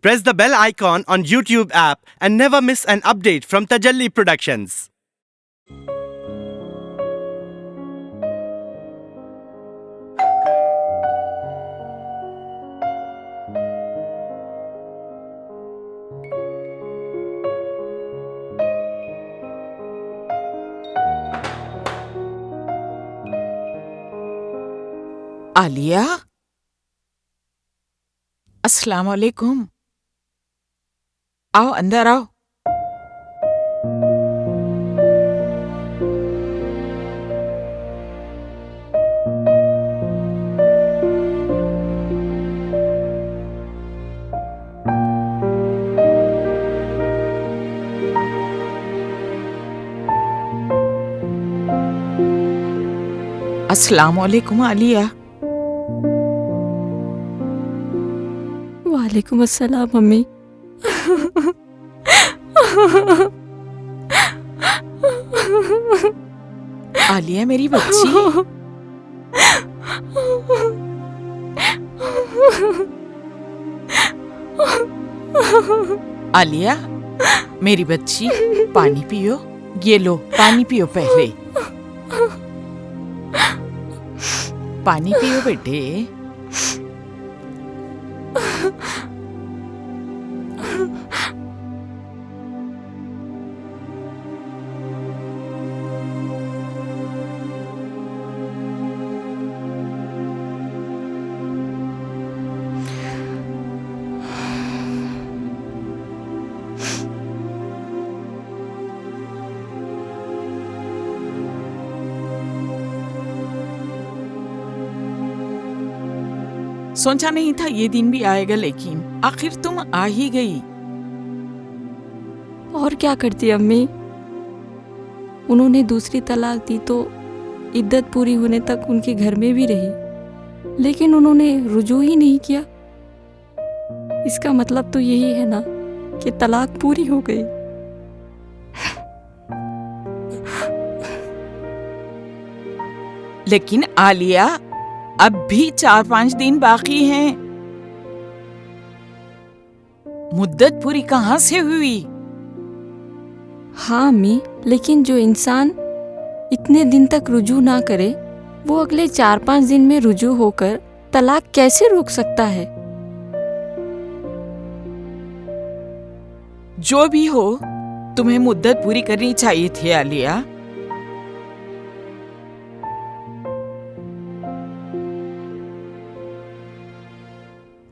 Press the bell icon on YouTube app and never miss an update from Tajalli Productions. Alia, अस्सलाम वालेकुम। आओ अंदर आओ। अस्सलाम वालेकुम आलिया। वालेकुम अस्सलाम मम्मी। आलिया मेरी बच्ची, आलिया मेरी बच्ची, पानी पियो। ये लो पानी पियो पहले। पानी पियो बेटे। सोचा नहीं था ये दिन भी आएगा, लेकिन आखिर तुम आ ही गई। और क्या करती अम्मी, उन्होंने दूसरी तलाक दी तो इद्दत पूरी होने तक उनके घर में भी रही, लेकिन उन्होंने रुजू ही नहीं किया। इसका मतलब तो यही है ना कि तलाक पूरी हो गई। लेकिन आलिया, अब भी 4-5 दिन बाकी हैं। मुद्दत पूरी कहाँ से हुई? हाँ अम्मी, लेकिन जो इंसान इतने दिन तक रुजू ना करे, वो अगले 4-5 दिन में रुजू होकर तलाक कैसे रोक सकता है? जो भी हो, तुम्हें मुद्दत पूरी करनी चाहिए थी आलिया।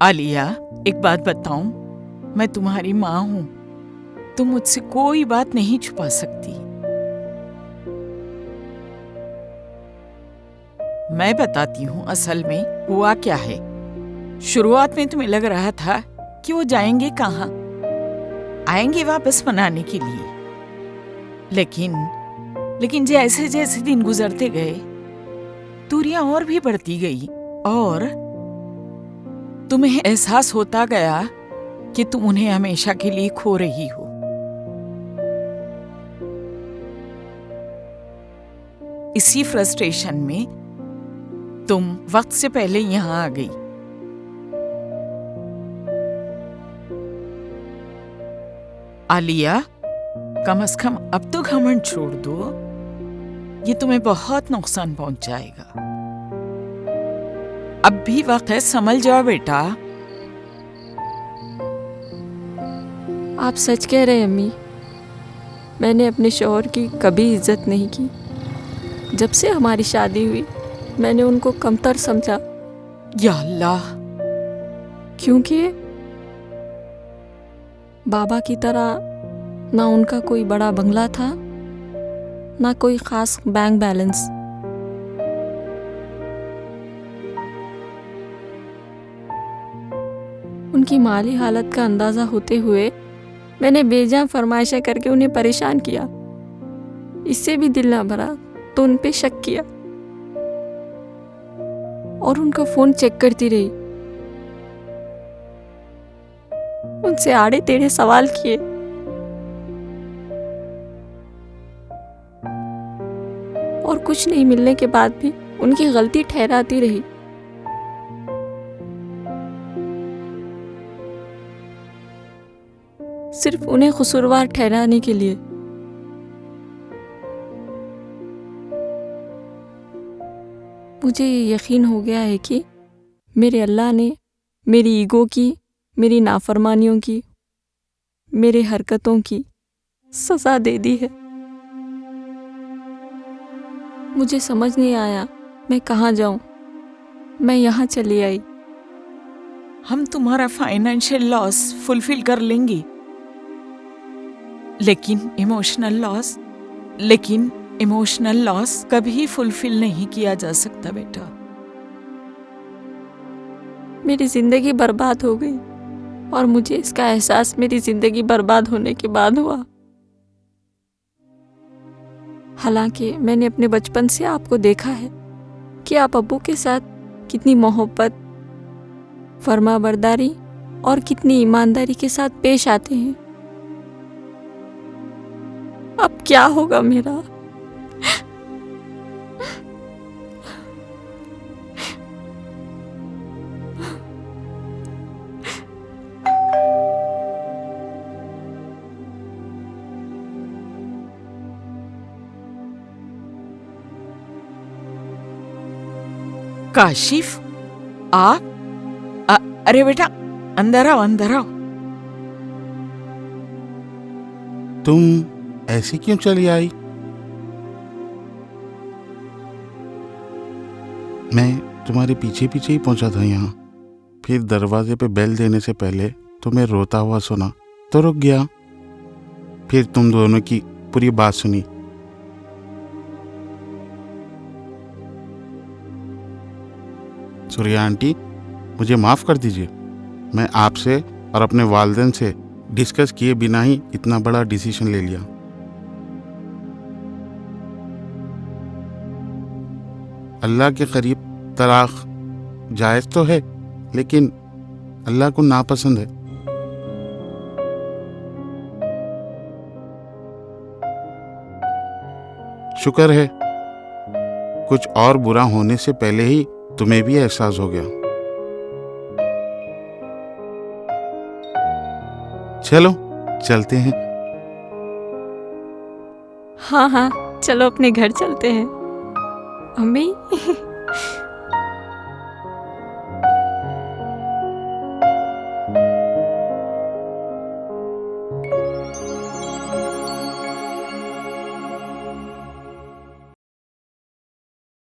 आलिया, एक बात बताऊं, मैं तुम्हारी माँ हूं। तुम मुझसे कोई बात नहीं छुपा सकती। मैं बताती हूँ असल में हुआ क्या है। शुरुआत में तुम्हें लग रहा था कि वो जाएंगे कहाँ, आएंगे वापस मनाने के लिए। लेकिन जैसे जैसे दिन गुजरते गए, दूरियां और भी बढ़ती गई और तुम्हें एहसास होता गया कि तुम उन्हें हमेशा के लिए खो रही हो। इसी फ्रस्ट्रेशन में तुम वक्त से पहले यहां आ गई। आलिया, कम से कम अब तो घमंड छोड़ दो। ये तुम्हें बहुत नुकसान पहुंचाएगा। अब भी वक्त है, संभल जाओ बेटा। आप सच कह रहे हैं अम्मी, मैंने अपने शौहर की कभी इज्जत नहीं की। जब से हमारी शादी हुई, मैंने उनको कमतर समझा। या अल्लाह, क्योंकि बाबा की तरह ना उनका कोई बड़ा बंगला था, ना कोई खास बैंक बैलेंस। उनकी माली हालत का अंदाजा होते हुए मैंने बेजान फरमाइशें करके उन्हें परेशान किया। इससे भी दिल ना भरा तो उन पे शक किया और उनका फोन चेक करती रही। उनसे आड़े टेढ़े सवाल किए। और कुछ नहीं मिलने के बाद भी उनकी गलती ठहराती रही। सिर्फ उन्हें कसूरवार ठहराने के लिए। मुझे ये यकीन हो गया है कि मेरे अल्लाह ने मेरी ईगो की, मेरी नाफरमानियों की, मेरे हरकतों की सजा दे दी है। मुझे समझ नहीं आया मैं कहाँ जाऊं। मैं यहाँ चली आई। हम तुम्हारा फाइनेंशियल लॉस फुलफिल कर लेंगे, लेकिन इमोशनल लॉस कभी फुलफिल नहीं किया जा सकता बेटा। मेरी जिंदगी बर्बाद हो गई और मुझे इसका एहसास मेरी जिंदगी बर्बाद होने के बाद हुआ। हालांकि मैंने अपने बचपन से आपको देखा है कि आप अब्बू के साथ कितनी मोहब्बत, फरमाबरदारी और कितनी ईमानदारी के साथ पेश आते हैं। अब क्या होगा मेरा? काशिफ, आप? अरे बेटा, अंदर आओ, अंदर आओ। तुम ऐसे क्यों चली आई? मैं तुम्हारे पीछे पीछे ही पहुंचा था यहाँ। फिर दरवाजे पे बेल देने से पहले तुम्हें रोता हुआ सुना तो रुक गया। फिर तुम दोनों की पूरी बात सुनी। सूर्या आंटी, मुझे माफ़ कर दीजिए। मैं आपसे और अपने वालिदैन से डिस्कस किए बिना ही इतना बड़ा डिसीजन ले लिया। अल्लाह के करीब तलाक जायज़ तो है, लेकिन अल्लाह को नापसंद है। शुक्र है कुछ और बुरा होने से पहले ही तुम्हें भी एहसास हो गया। चलो चलते हैं। हाँ हाँ, चलो अपने घर चलते हैं। अम्मी